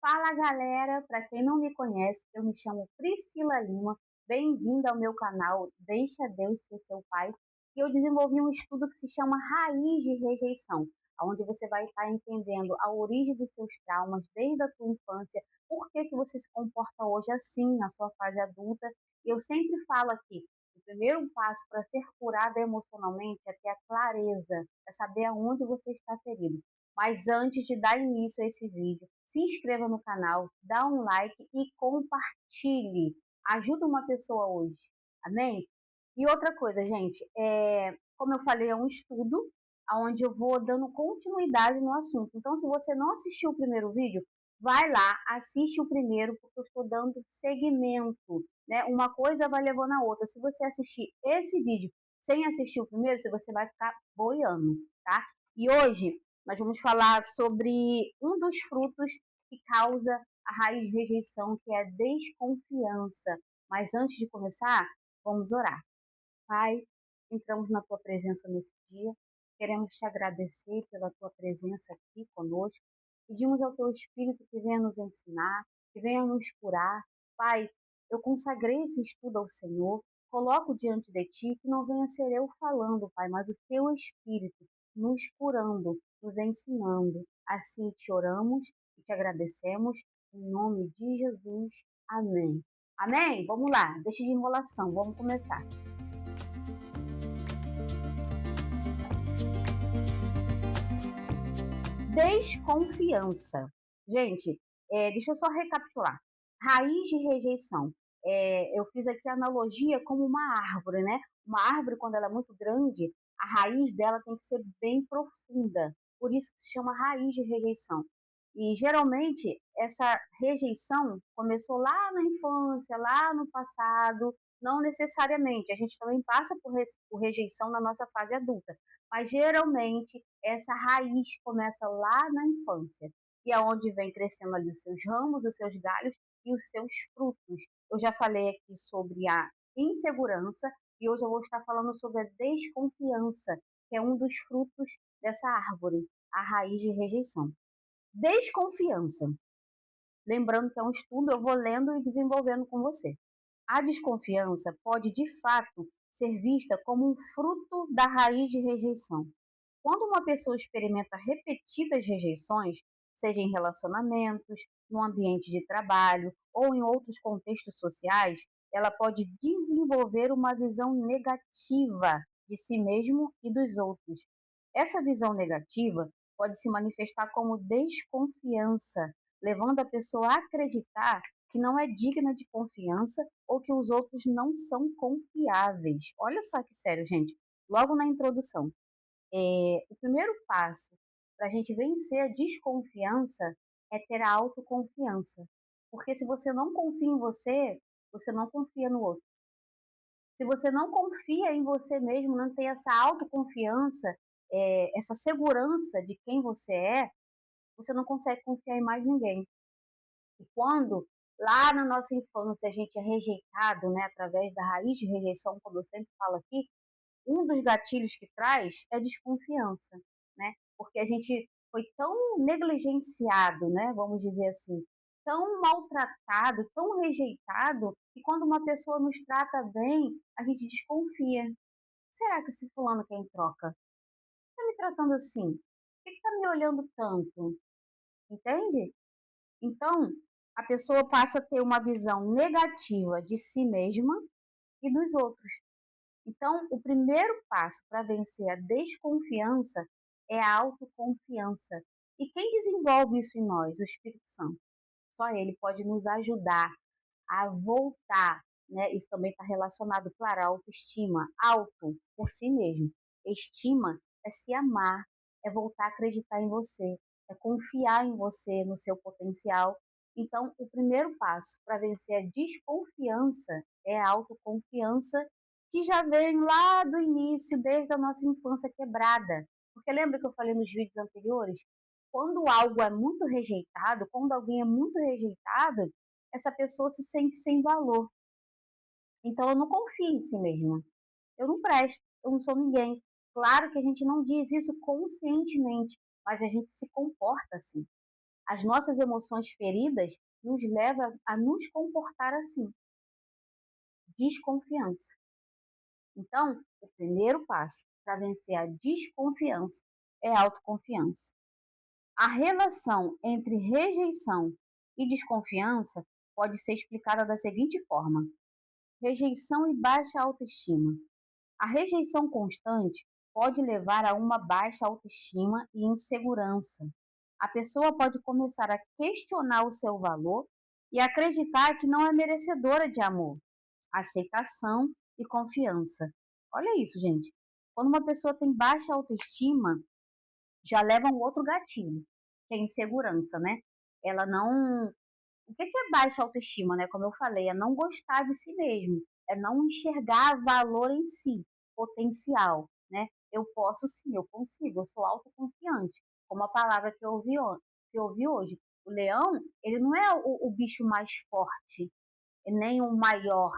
Fala galera, para quem não me conhece, eu me chamo Priscila Lima, bem-vinda ao meu canal Deixa Deus Ser Seu Pai, e eu desenvolvi um estudo que se chama Raiz de Rejeição, onde você vai estar entendendo a origem dos seus traumas desde a tua infância, por que que você se comporta hoje assim na sua fase adulta, e eu sempre falo aqui, o primeiro passo para ser curada emocionalmente é ter a clareza, é saber aonde você está ferido. Mas antes de dar início a esse vídeo, se inscreva no canal, dá um like e compartilhe. Ajuda uma pessoa hoje. Amém? E outra coisa, gente, como eu falei, é um estudo onde eu vou dando continuidade no assunto. Então, se você não assistiu o primeiro vídeo, vai lá, assiste o primeiro, porque eu estou dando segmento, né? Uma coisa vai levando a outra. Se você assistir esse vídeo sem assistir o primeiro, você vai ficar boiando, tá? E hoje nós vamos falar sobre um dos frutos que causa a raiz de rejeição, que é a desconfiança. Mas antes de começar, vamos orar. Pai, entramos na tua presença nesse dia, queremos te agradecer pela tua presença aqui conosco. Pedimos ao teu Espírito que venha nos ensinar, que venha nos curar. Pai, eu consagrei esse estudo ao Senhor, coloco diante de ti que não venha ser eu falando, Pai, mas o teu Espírito nos curando, nos ensinando. Assim te oramos e te agradecemos, em nome de Jesus. Amém. Amém? Vamos lá, deixa de enrolação, vamos começar. Desconfiança. Gente, deixa eu só recapitular. Raiz de rejeição. Eu fiz aqui a analogia como uma árvore, né? Uma árvore, quando ela é muito grande, a raiz dela tem que ser bem profunda. Por isso que se chama raiz de rejeição. E geralmente essa rejeição começou lá na infância, lá no passado, não necessariamente. A gente também passa por rejeição na nossa fase adulta, mas geralmente essa raiz começa lá na infância e é onde vem crescendo ali os seus ramos, os seus galhos e os seus frutos. Eu já falei aqui sobre a insegurança e hoje eu vou estar falando sobre a desconfiança, que é um dos frutos dessa árvore, a raiz de rejeição. Desconfiança. Lembrando que é um estudo, eu vou lendo e desenvolvendo com você. A desconfiança pode, de fato, ser vista como um fruto da raiz de rejeição. Quando uma pessoa experimenta repetidas rejeições, seja em relacionamentos, no ambiente de trabalho ou em outros contextos sociais, ela pode desenvolver uma visão negativa de si mesmo e dos outros. Essa visão negativa pode se manifestar como desconfiança, levando a pessoa a acreditar que não é digna de confiança ou que os outros não são confiáveis. Olha só que sério, gente. Logo na introdução, o primeiro passo para a gente vencer a desconfiança é ter a autoconfiança. Porque se você não confia em você, você não confia no outro. Se você não confia em você mesmo, não tem essa autoconfiança, essa segurança de quem você não consegue confiar em mais ninguém. E quando lá na nossa infância a gente é rejeitado, né, através da raiz de rejeição, como eu sempre falo aqui, um dos gatilhos que traz é desconfiança, né? Porque a gente foi tão negligenciado, né? Vamos dizer assim, tão maltratado, tão rejeitado, que quando uma pessoa nos trata bem, a gente desconfia. Será que esse fulano quer em troca? Está me tratando assim? Por que está me olhando tanto? Entende? Então, a pessoa passa a ter uma visão negativa de si mesma e dos outros. Então, o primeiro passo para vencer a desconfiança é a autoconfiança. E quem desenvolve isso em nós? O Espírito Santo. Só ele pode nos ajudar a voltar, né? Isso também está relacionado, claro, à autoestima. Auto, por si mesmo. Estima é se amar, é voltar a acreditar em você, é confiar em você, no seu potencial. Então, o primeiro passo para vencer a desconfiança é a autoconfiança, que já vem lá do início, desde a nossa infância quebrada. Porque lembra que eu falei nos vídeos anteriores? Quando algo é muito rejeitado, quando alguém é muito rejeitado, essa pessoa se sente sem valor. Então eu não confio em si mesma. Eu não presto, eu não sou ninguém. Claro que a gente não diz isso conscientemente, mas a gente se comporta assim. As nossas emoções feridas nos levam a nos comportar assim, desconfiança. Então, o primeiro passo para vencer a desconfiança é a autoconfiança. A relação entre rejeição e desconfiança pode ser explicada da seguinte forma: rejeição e baixa autoestima. A rejeição constante pode levar a uma baixa autoestima e insegurança. A pessoa pode começar a questionar o seu valor e acreditar que não é merecedora de amor, aceitação e confiança. Olha isso, gente. Quando uma pessoa tem baixa autoestima, já leva um outro gatilho, que é a insegurança, né? Ela não. O que é baixa autoestima, né? Como eu falei, é não gostar de si mesmo, é não enxergar valor em si, potencial, né? Eu posso sim, eu consigo, eu sou autoconfiante, como a palavra que eu ouvi hoje. O leão, ele não é o bicho mais forte, nem o maior,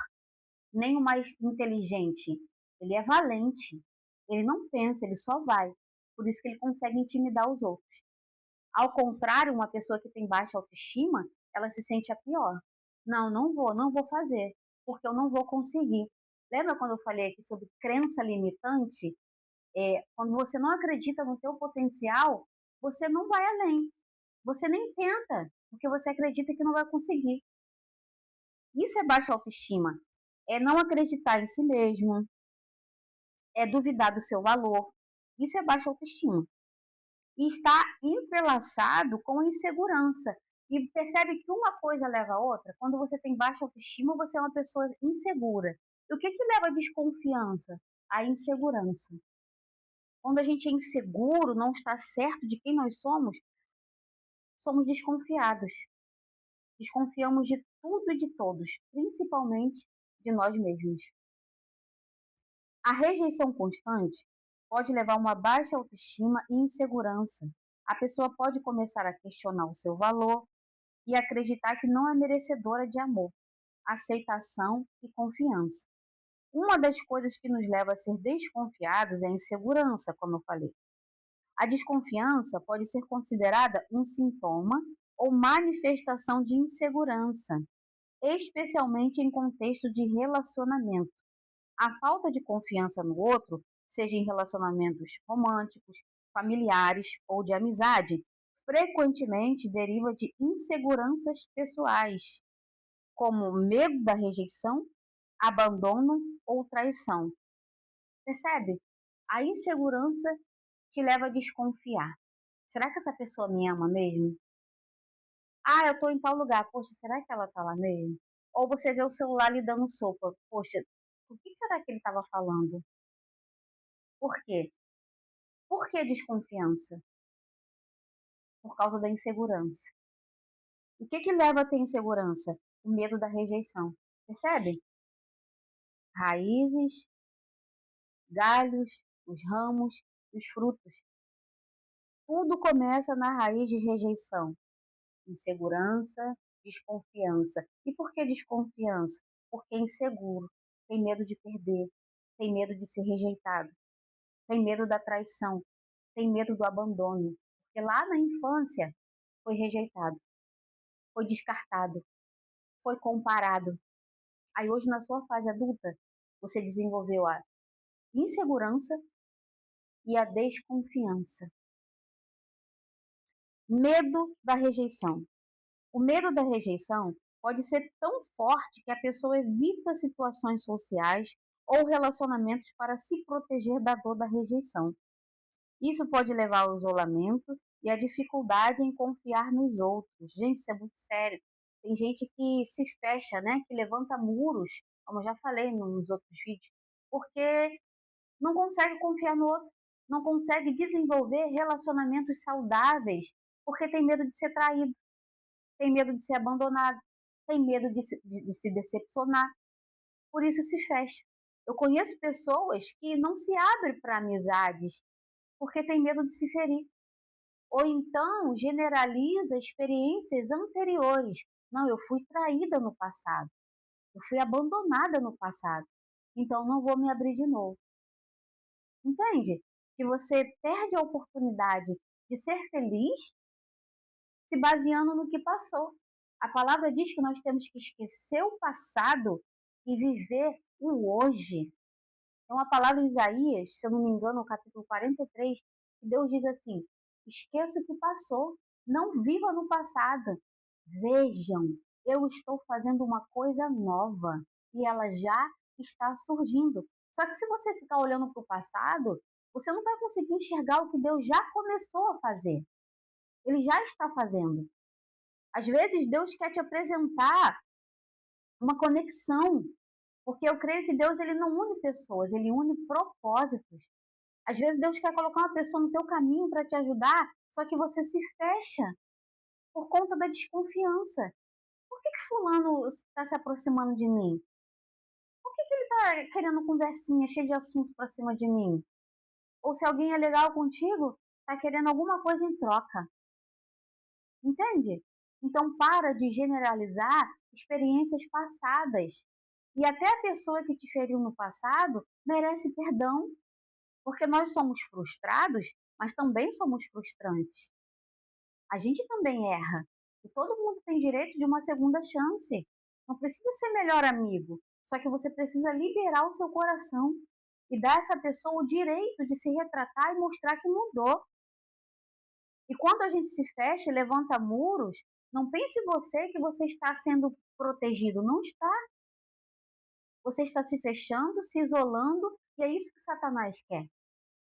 nem o mais inteligente. Ele é valente. Ele não pensa, ele só vai. Por isso que ele consegue intimidar os outros. Ao contrário, uma pessoa que tem baixa autoestima, ela se sente a pior. Não, não vou fazer, porque eu não vou conseguir. Lembra quando eu falei aqui sobre crença limitante? Quando você não acredita no teu potencial, você não vai além. Você nem tenta, porque você acredita que não vai conseguir. Isso é baixa autoestima. É não acreditar em si mesmo, é duvidar do seu valor. Isso é baixa autoestima. E está entrelaçado com a insegurança. E percebe que uma coisa leva a outra? Quando você tem baixa autoestima, você é uma pessoa insegura. E o que leva à desconfiança? A insegurança. Quando a gente é inseguro, não está certo de quem nós somos, somos desconfiados. Desconfiamos de tudo e de todos, principalmente de nós mesmos. A rejeição constante pode levar a uma baixa autoestima e insegurança. A pessoa pode começar a questionar o seu valor e acreditar que não é merecedora de amor, aceitação e confiança. Uma das coisas que nos leva a ser desconfiados é a insegurança, como eu falei. A desconfiança pode ser considerada um sintoma ou manifestação de insegurança, especialmente em contexto de relacionamento. A falta de confiança no outro, seja em relacionamentos românticos, familiares ou de amizade, frequentemente deriva de inseguranças pessoais, como medo da rejeição, abandono ou traição. Percebe? A insegurança te leva a desconfiar. Será que essa pessoa me ama mesmo? Ah, eu estou em tal lugar. Poxa, será que ela está lá mesmo? Ou você vê o celular lhe dando sopa. Poxa, o que será que ele estava falando? Por quê? Por que desconfiança? Por causa da insegurança. O que leva a ter insegurança? O medo da rejeição. Percebe? Raízes, galhos, os ramos, os frutos. Tudo começa na raiz de rejeição. Insegurança, desconfiança. E por que desconfiança? Porque é inseguro, tem medo de perder, tem medo de ser rejeitado, tem medo da traição, tem medo do abandono. Porque lá na infância foi rejeitado, foi descartado, foi comparado. Aí hoje, na sua fase adulta, você desenvolveu a insegurança e a desconfiança. Medo da rejeição. O medo da rejeição pode ser tão forte que a pessoa evita situações sociais ou relacionamentos para se proteger da dor da rejeição. Isso pode levar ao isolamento e à dificuldade em confiar nos outros. Gente, isso é muito sério. Tem gente que se fecha, né? Que levanta muros, como eu já falei nos outros vídeos, porque não consegue confiar no outro, não consegue desenvolver relacionamentos saudáveis, porque tem medo de ser traído, tem medo de ser abandonado, tem medo de se decepcionar, por isso se fecha. Eu conheço pessoas que não se abrem para amizades porque tem medo de se ferir. Ou então generaliza experiências anteriores. Não, eu fui traída no passado, eu fui abandonada no passado, então não vou me abrir de novo. Entende? Que você perde a oportunidade de ser feliz se baseando no que passou. A palavra diz que nós temos que esquecer o passado e viver o hoje. É uma palavra em Isaías, se eu não me engano, no capítulo 43, que Deus diz assim: esqueça o que passou, não viva no passado. Vejam, eu estou fazendo uma coisa nova e ela já está surgindo. Só que se você ficar olhando para o passado, você não vai conseguir enxergar o que Deus já começou a fazer. Ele já está fazendo. Às vezes Deus quer te apresentar uma conexão, porque eu creio que Deus ele não une pessoas, ele une propósitos. Às vezes Deus quer colocar uma pessoa no teu caminho para te ajudar, só que você se fecha por conta da desconfiança. Por que fulano está se aproximando de mim? Por que ele está querendo conversinha, cheia de assunto para cima de mim? Ou se alguém é legal contigo, está querendo alguma coisa em troca. Entende? Então para de generalizar experiências passadas. E até a pessoa que te feriu no passado merece perdão, porque nós somos frustrados, mas também somos frustrantes. A gente também erra. E todo mundo tem direito de uma segunda chance. Não precisa ser melhor amigo, só que você precisa liberar o seu coração e dar a essa pessoa o direito de se retratar e mostrar que mudou. E quando a gente se fecha e levanta muros, não pense você que você está sendo protegido. Não está. Você está se fechando, se isolando, e é isso que Satanás quer.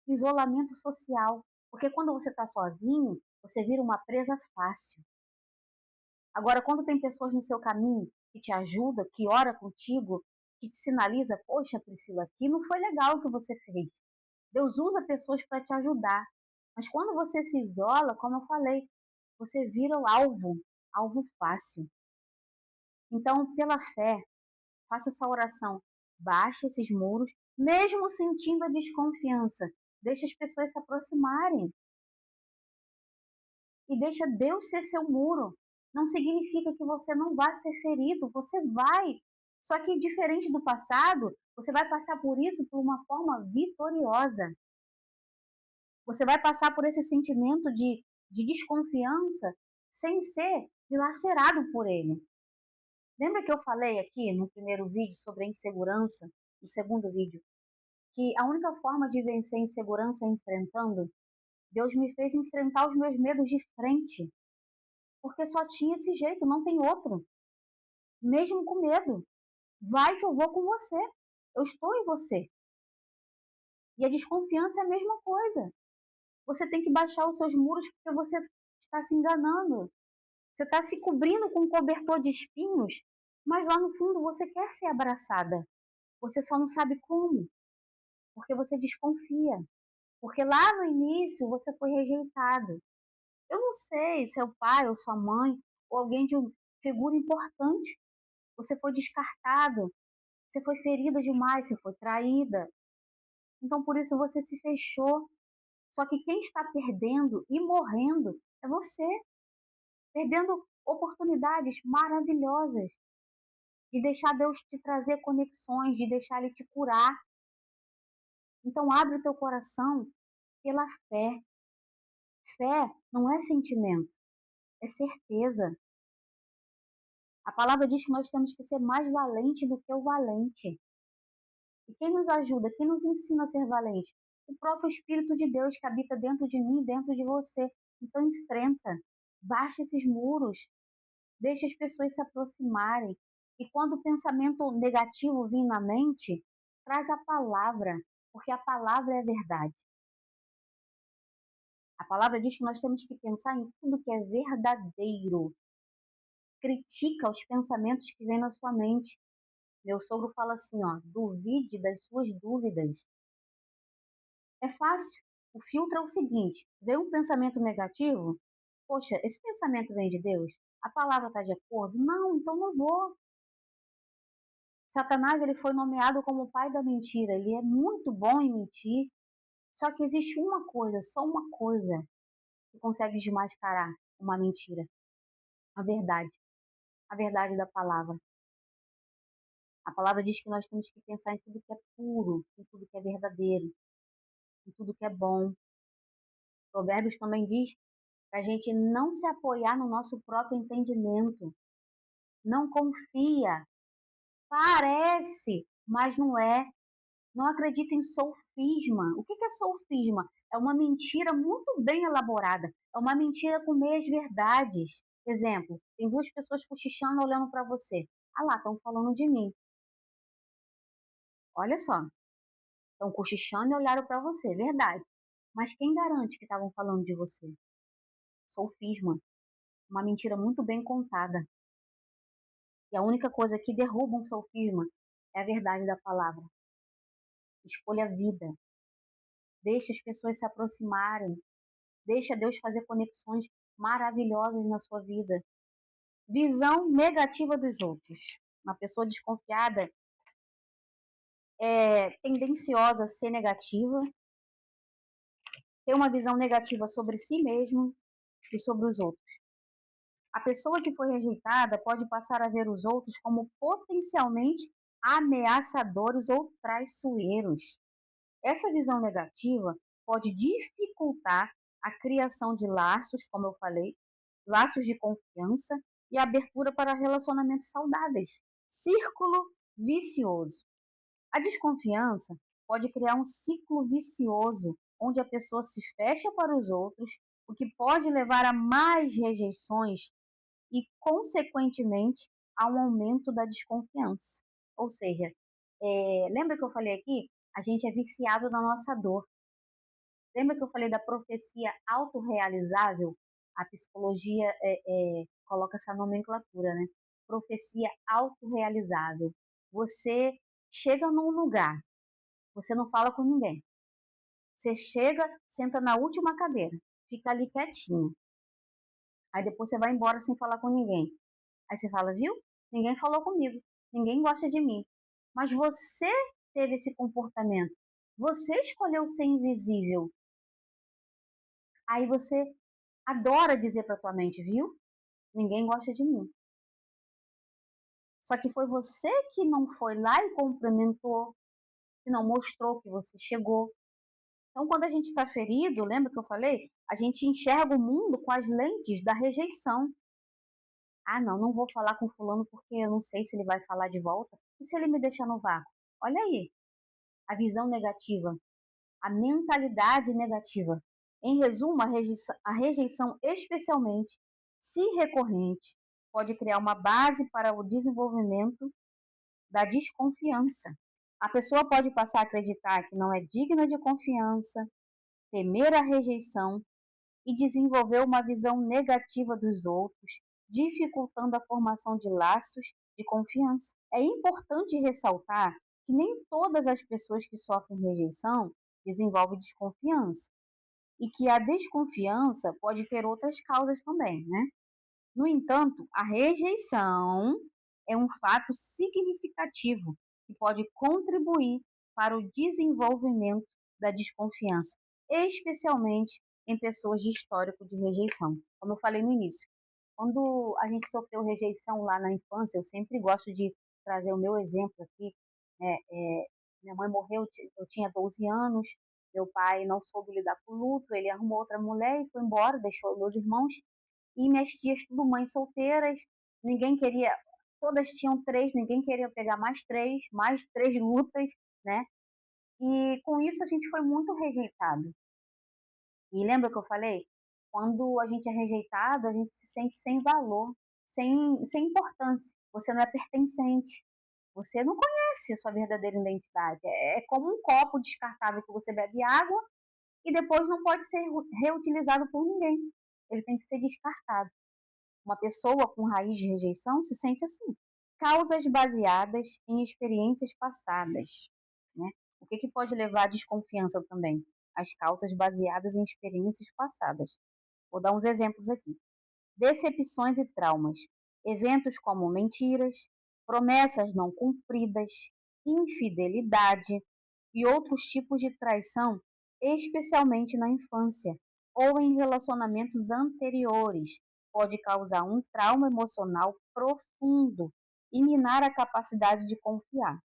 Isolamento social. Porque quando você está sozinho, você vira uma presa fácil. Agora, quando tem pessoas no seu caminho que te ajudam, que ora contigo, que te sinaliza, poxa, Priscila, aqui não foi legal o que você fez. Deus usa pessoas para te ajudar. Mas quando você se isola, como eu falei, você vira o alvo fácil. Então, pela fé, faça essa oração. Baixe esses muros, mesmo sentindo a desconfiança. Deixe as pessoas se aproximarem. E deixa Deus ser seu muro. Não significa que você não vai ser ferido, você vai. Só que diferente do passado, você vai passar por isso por uma forma vitoriosa. Você vai passar por esse sentimento de desconfiança sem ser dilacerado por ele. Lembra que eu falei aqui no primeiro vídeo sobre a insegurança, no segundo vídeo, que a única forma de vencer a insegurança é enfrentando? Deus me fez enfrentar os meus medos de frente, porque só tinha esse jeito, não tem outro. Mesmo com medo, vai que eu vou com você, eu estou em você. E a desconfiança é a mesma coisa. Você tem que baixar os seus muros porque você está se enganando. Você está se cobrindo com um cobertor de espinhos, mas lá no fundo você quer ser abraçada. Você só não sabe como, porque você desconfia. Porque lá no início você foi rejeitado. Eu não sei, seu pai ou sua mãe, ou alguém de uma figura importante. Você foi descartado, você foi ferida demais, você foi traída. Então por isso você se fechou. Só que quem está perdendo e morrendo é você, perdendo oportunidades maravilhosas de deixar Deus te trazer conexões, de deixar Ele te curar. Então abre o teu coração pela fé. Fé não é sentimento, é certeza. A palavra diz que nós temos que ser mais valente do que o valente. E quem nos ajuda, quem nos ensina a ser valente? O próprio Espírito de Deus que habita dentro de mim, dentro de você. Então enfrenta, baixa esses muros, deixa as pessoas se aproximarem. E quando o pensamento negativo vir na mente, traz a palavra, porque a palavra é verdade. A palavra diz que nós temos que pensar em tudo que é verdadeiro. Critica os pensamentos que vêm na sua mente. Meu sogro fala assim, ó, duvide das suas dúvidas. É fácil. O filtro é o seguinte, vê um pensamento negativo, poxa, esse pensamento vem de Deus? A palavra está de acordo? Não, então não vou. Satanás ele foi nomeado como o pai da mentira. Ele é muito bom em mentir. Só que existe uma coisa, só uma coisa, que consegue desmascarar uma mentira. A verdade. A verdade da palavra. A palavra diz que nós temos que pensar em tudo que é puro, em tudo que é verdadeiro, em tudo que é bom. Provérbios também diz para a gente não se apoiar no nosso próprio entendimento. Não confia. Parece, mas não é. Não acredita em sofisma. O que é sofisma? É uma mentira muito bem elaborada. É uma mentira com meias verdades. Exemplo, tem duas pessoas cochichando olhando para você. Ah lá, estão falando de mim. Olha só, estão cochichando e olharam para você, verdade. Mas quem garante que estavam falando de você? Sofisma. Uma mentira muito bem contada. E a única coisa que derruba um sofisma é a verdade da palavra. Escolha a vida. Deixe as pessoas se aproximarem. Deixa Deus fazer conexões maravilhosas na sua vida. Visão negativa dos outros. Uma pessoa desconfiada é tendenciosa a ser negativa, ter uma visão negativa sobre si mesmo e sobre os outros. A pessoa que foi rejeitada pode passar a ver os outros como potencialmente ameaçadores ou traiçoeiros. Essa visão negativa pode dificultar a criação de laços, como eu falei, laços de confiança e abertura para relacionamentos saudáveis. Círculo vicioso. A desconfiança pode criar um ciclo vicioso onde a pessoa se fecha para os outros, o que pode levar a mais rejeições e, consequentemente, a um aumento da desconfiança. Ou seja, lembra que eu falei aqui? A gente é viciado na nossa dor. Lembra que eu falei da profecia autorrealizável? A psicologia coloca essa nomenclatura, né? Profecia autorrealizável. Você chega num lugar, você não fala com ninguém. Você chega, senta na última cadeira, fica ali quietinha. Aí depois você vai embora sem falar com ninguém. Aí você fala, viu? Ninguém falou comigo, ninguém gosta de mim. Mas você teve esse comportamento. Você escolheu ser invisível. Aí você adora dizer para tua mente, viu? Ninguém gosta de mim. Só que foi você que não foi lá e cumprimentou, que não mostrou que você chegou. Então, quando a gente está ferido, lembra que eu falei? A gente enxerga o mundo com as lentes da rejeição. Ah, não, não vou falar com fulano porque eu não sei se ele vai falar de volta. E se ele me deixar no vácuo? Olha aí, a visão negativa, a mentalidade negativa. Em resumo, a rejeição, especialmente se recorrente, pode criar uma base para o desenvolvimento da desconfiança. A pessoa pode passar a acreditar que não é digna de confiança, temer a rejeição e desenvolver uma visão negativa dos outros, dificultando a formação de laços de confiança. É importante ressaltar que nem todas as pessoas que sofrem rejeição desenvolvem desconfiança e que a desconfiança pode ter outras causas também, né? No entanto, a rejeição é um fato significativo que pode contribuir para o desenvolvimento da desconfiança, especialmente em pessoas de histórico de rejeição. Como eu falei no início, quando a gente sofreu rejeição lá na infância, eu sempre gosto de trazer o meu exemplo aqui. Minha mãe morreu, eu tinha 12 anos, meu pai não soube lidar com o luto, ele arrumou outra mulher e foi embora, deixou meus irmãos e minhas tias, tudo mães solteiras, ninguém queria, todas tinham três, ninguém queria pegar mais três lutas, né? E com isso a gente foi muito rejeitado. E lembra que eu falei? Quando a gente é rejeitado, a gente se sente sem valor, sem importância. Você não é pertencente. Você não conhece a sua verdadeira identidade. É como um copo descartável que você bebe água e depois não pode ser reutilizado por ninguém. Ele tem que ser descartado. Uma pessoa com raiz de rejeição se sente assim. Causas baseadas em experiências passadas, né? O que pode levar à desconfiança também? As causas baseadas em experiências passadas. Vou dar uns exemplos aqui. Decepções e traumas. Eventos como mentiras, promessas não cumpridas, infidelidade e outros tipos de traição, especialmente na infância ou em relacionamentos anteriores, pode causar um trauma emocional profundo e minar a capacidade de confiar.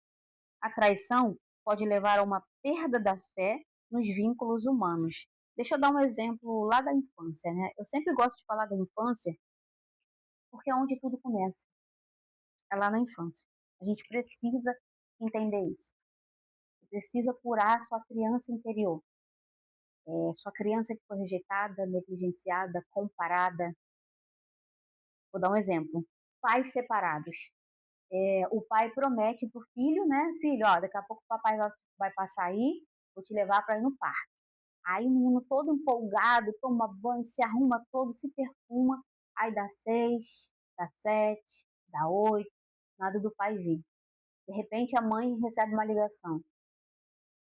A traição pode levar a uma perda da fé nos vínculos humanos. Deixa eu dar um exemplo lá da infância, né? Eu sempre gosto de falar da infância, porque é onde tudo começa, é lá na infância. A gente precisa entender isso. Você precisa curar sua criança interior. Sua criança que foi rejeitada, negligenciada, comparada. Vou dar um exemplo. Pais separados. O pai promete pro filho, né? Filho, ó, daqui a pouco o papai vai passar aí, vou te levar para ir no parque. Aí o menino todo empolgado, toma banho, se arruma todo, se perfuma. Aí dá 6, dá 7, dá 8, nada do pai vir. De repente a mãe recebe uma ligação.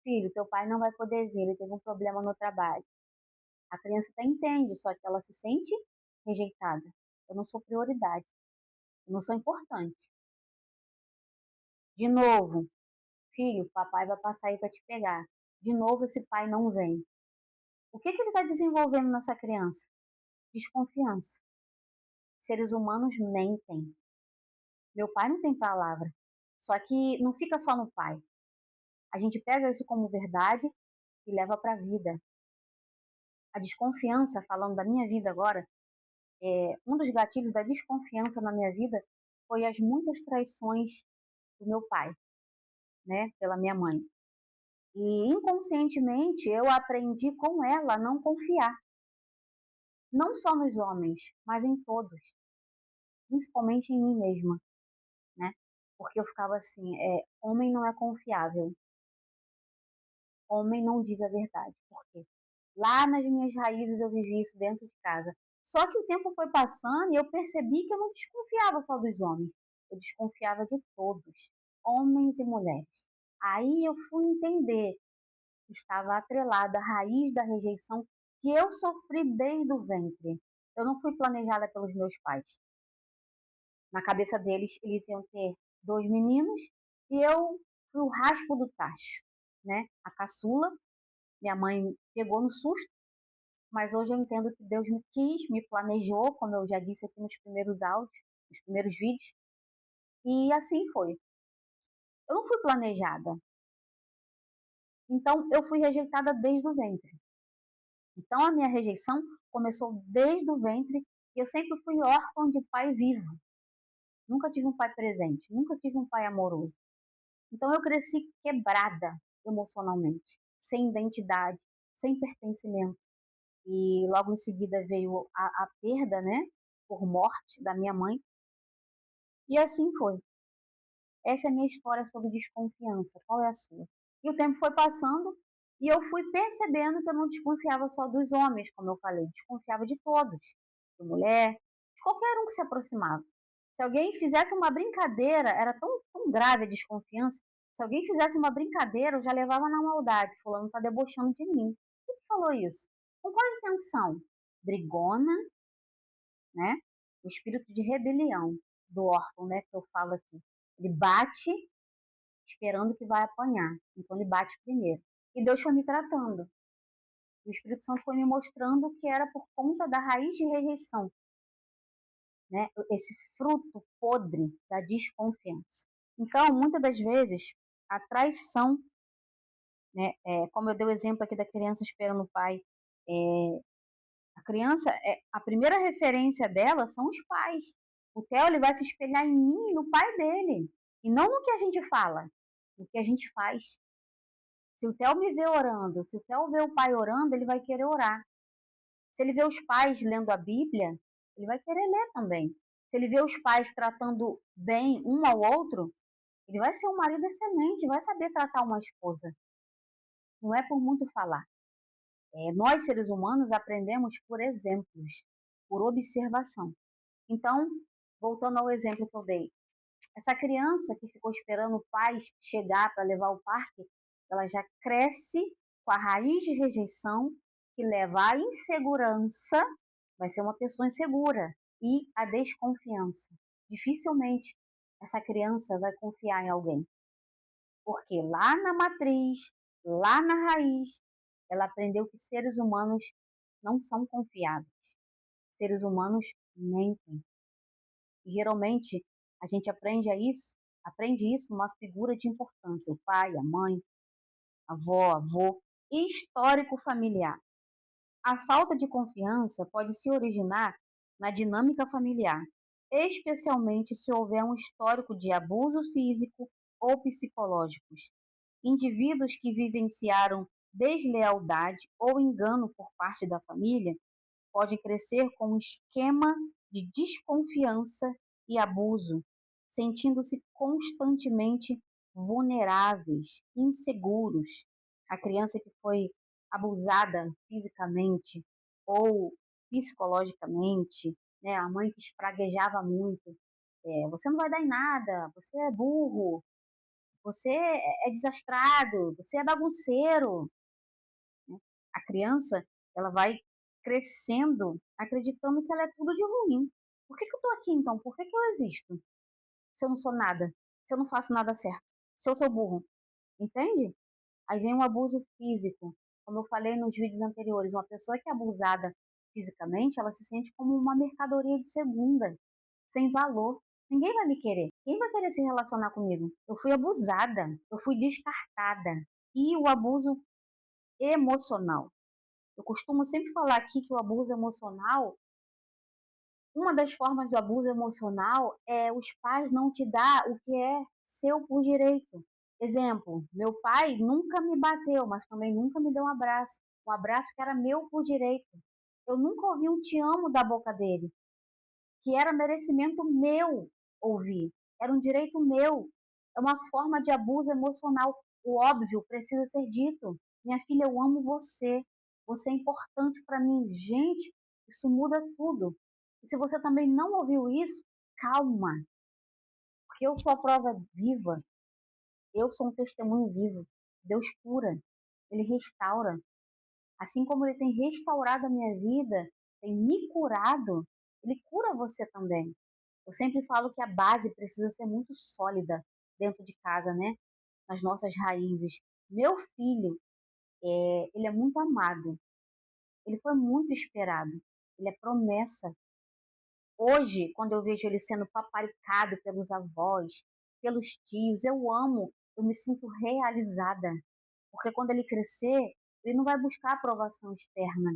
Filho, teu pai não vai poder vir, ele teve um problema no trabalho. A criança até entende, só que ela se sente rejeitada. Eu não sou prioridade, eu não sou importante. De novo, filho, papai vai passar aí para te pegar. De novo esse pai não vem. O que ele está desenvolvendo nessa criança? Desconfiança. Seres humanos mentem. Meu pai não tem palavra. Só que não fica só no pai. A gente pega isso como verdade e leva para a vida. A desconfiança, falando da minha vida agora, um dos gatilhos da desconfiança na minha vida foi as muitas traições do meu pai, né, pela minha mãe. E inconscientemente eu aprendi com ela a não confiar, não só nos homens, mas em todos, principalmente em mim mesma, né? Porque eu ficava assim, homem não é confiável, homem não diz a verdade. Por quê? Lá nas minhas raízes eu vivi isso dentro de casa. Só que o tempo foi passando e eu percebi que eu não desconfiava só dos homens, eu desconfiava de todos, homens e mulheres. Aí eu fui entender que estava atrelada à raiz da rejeição que eu sofri desde o ventre. Eu não fui planejada pelos meus pais. Na cabeça deles, eles iam ter 2 meninos e eu fui o raspo do tacho, né? A caçula, minha mãe pegou no susto, mas hoje eu entendo que Deus me quis, me planejou, como eu já disse aqui nos primeiros áudios, nos primeiros vídeos, e assim foi. Eu não fui planejada, então eu fui rejeitada desde o ventre. Então a minha rejeição começou desde o ventre e eu sempre fui órfã de pai vivo. Nunca tive um pai presente, nunca tive um pai amoroso. Então eu cresci quebrada emocionalmente, sem identidade, sem pertencimento. E logo em seguida veio a perda, né, por morte da minha mãe. E assim foi. Essa é a minha história sobre desconfiança. Qual é a sua? E o tempo foi passando e eu fui percebendo que eu não desconfiava só dos homens, como eu falei, desconfiava de todos, de mulher, de qualquer um que se aproximava. Se alguém fizesse uma brincadeira, era tão grave a desconfiança, se alguém fizesse uma brincadeira, eu já levava na maldade, fulano está debochando de mim. Quem que falou isso? Com qual intenção? Brigona, né? O espírito de rebelião do órfão, né, que eu falo aqui. Ele bate esperando que vai apanhar. Então ele bate primeiro. E Deus foi me tratando. O Espírito Santo foi me mostrando que era por conta da raiz de rejeição, né? Esse fruto podre da desconfiança. Então, muitas das vezes, a traição, né, como eu dei o exemplo aqui da criança esperando o pai, é, a criança, a primeira referência dela são os pais. O Theo ele vai se espelhar em mim, no pai dele, e não no que a gente fala, no que a gente faz. Se o Theo me vê orando, se o Theo vê o pai orando, ele vai querer orar. Se ele vê os pais lendo a Bíblia, ele vai querer ler também. Se ele vê os pais tratando bem um ao outro, ele vai ser um marido excelente, vai saber tratar uma esposa. Não é por muito falar. Nós, seres humanos, aprendemos por exemplos, por observação. Então, voltando ao exemplo que eu dei, essa criança que ficou esperando o pai chegar para levar ao parque, ela já cresce com a raiz de rejeição que leva à insegurança, vai ser uma pessoa insegura, e a desconfiança. Dificilmente essa criança vai confiar em alguém, porque lá na matriz, lá na raiz, ela aprendeu que seres humanos não são confiáveis. Seres humanos mentem. E geralmente a gente aprende isso numa figura de importância, o pai, a mãe, a avó, avô, e histórico familiar. A falta de confiança pode se originar na dinâmica familiar, especialmente se houver um histórico de abuso físico ou psicológicos. Indivíduos que vivenciaram deslealdade ou engano por parte da família podem crescer com um esquema de desconfiança e abuso, sentindo-se constantemente vulneráveis, inseguros. A criança que foi abusada fisicamente ou psicologicamente, né, a mãe que espraguejava muito, você não vai dar em nada, você é burro, você é desastrado, você é bagunceiro. A criança, ela vai crescendo acreditando que ela é tudo de ruim. Por que eu estou aqui então? Por que eu existo? Se eu não sou nada, se eu não faço nada certo, se eu sou burro, entende? Aí vem o abuso físico. Como eu falei nos vídeos anteriores, uma pessoa que é abusada fisicamente, ela se sente como uma mercadoria de segunda, sem valor. Ninguém vai me querer. Quem vai querer se relacionar comigo? Eu fui abusada, eu fui descartada. E o abuso emocional. Eu costumo sempre falar aqui que o abuso emocional, uma das formas do abuso emocional é os pais não te dar o que é seu por direito. Exemplo, meu pai nunca me bateu, mas também nunca me deu um abraço que era meu por direito. Eu nunca ouvi um te amo da boca dele, que era merecimento meu ouvir, era um direito meu. É uma forma de abuso emocional. O óbvio precisa ser dito. Minha filha, eu amo você. Você é importante para mim. Gente, isso muda tudo. E se você também não ouviu isso, calma, porque eu sou a prova viva. Eu sou um testemunho vivo. Deus cura, Ele restaura. Assim como Ele tem restaurado a minha vida, tem me curado, Ele cura você também. Eu sempre falo que a base precisa ser muito sólida dentro de casa, né? Nas nossas raízes. Meu filho, ele é muito amado. Ele foi muito esperado. Ele é promessa. Hoje, quando eu vejo ele sendo paparicado pelos avós, pelos tios, eu amo, eu me sinto realizada. Porque quando ele crescer, ele não vai buscar aprovação externa.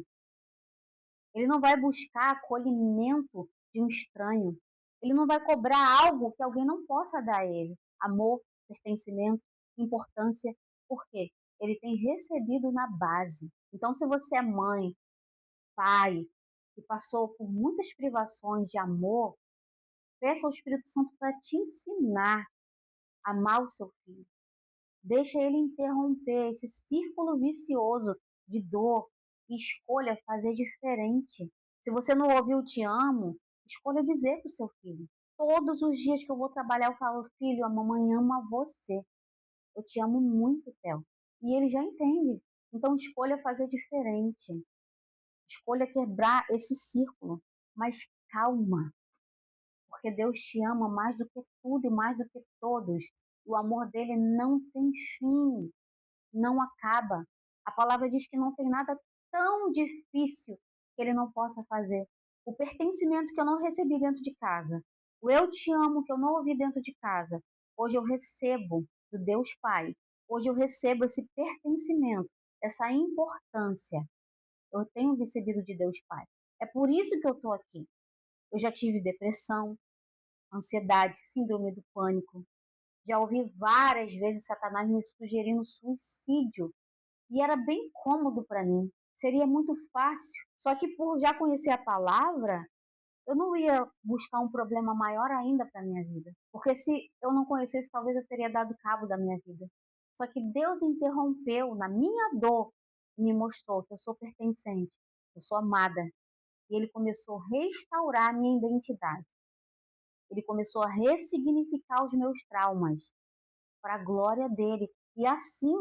Ele não vai buscar acolhimento de um estranho. Ele não vai cobrar algo que alguém não possa dar a ele. Amor, pertencimento, importância. Por quê? Ele tem recebido na base. Então, se você é mãe, pai, que passou por muitas privações de amor, peça ao Espírito Santo para te ensinar a amar o seu filho. Deixa ele interromper esse círculo vicioso de dor e escolha fazer diferente. Se você não ouviu te amo, escolha dizer para o seu filho. Todos os dias que eu vou trabalhar, eu falo, filho, a mamãe ama você. Eu te amo muito, Theo. E ele já entende. Então escolha fazer diferente. Escolha quebrar esse círculo. Mas calma, porque Deus te ama mais do que tudo e mais do que todos. O amor dele não tem fim, não acaba. A palavra diz que não tem nada tão difícil que ele não possa fazer. O pertencimento que eu não recebi dentro de casa, o eu te amo que eu não ouvi dentro de casa, hoje eu recebo do Deus Pai. Hoje eu recebo esse pertencimento, essa importância. Eu tenho recebido de Deus Pai. É por isso que eu estou aqui. Eu já tive depressão, ansiedade, síndrome do pânico. Já ouvi várias vezes Satanás me sugerindo suicídio e era bem cômodo para mim. Seria muito fácil. Só que por já conhecer a palavra, eu não ia buscar um problema maior ainda para minha vida. Porque se eu não conhecesse, talvez eu teria dado cabo da minha vida. Só que Deus interrompeu na minha dor e me mostrou que eu sou pertencente, eu sou amada. E Ele começou a restaurar a minha identidade. Ele começou a ressignificar os meus traumas para a glória dele. E assim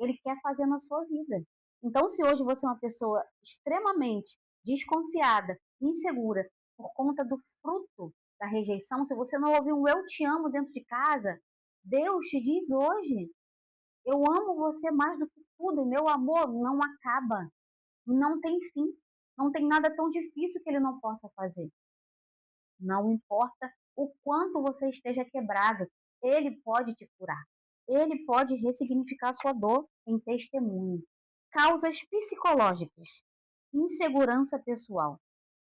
ele quer fazer na sua vida. Então, se hoje você é uma pessoa extremamente desconfiada, insegura, por conta do fruto da rejeição, se você não ouviu um eu te amo dentro de casa, Deus te diz hoje: eu amo você mais do que tudo, e meu amor não acaba, não tem fim, não tem nada tão difícil que ele não possa fazer. Não importa o quanto você esteja quebrado, ele pode te curar. Ele pode ressignificar sua dor em testemunho. Causas psicológicas. Insegurança pessoal.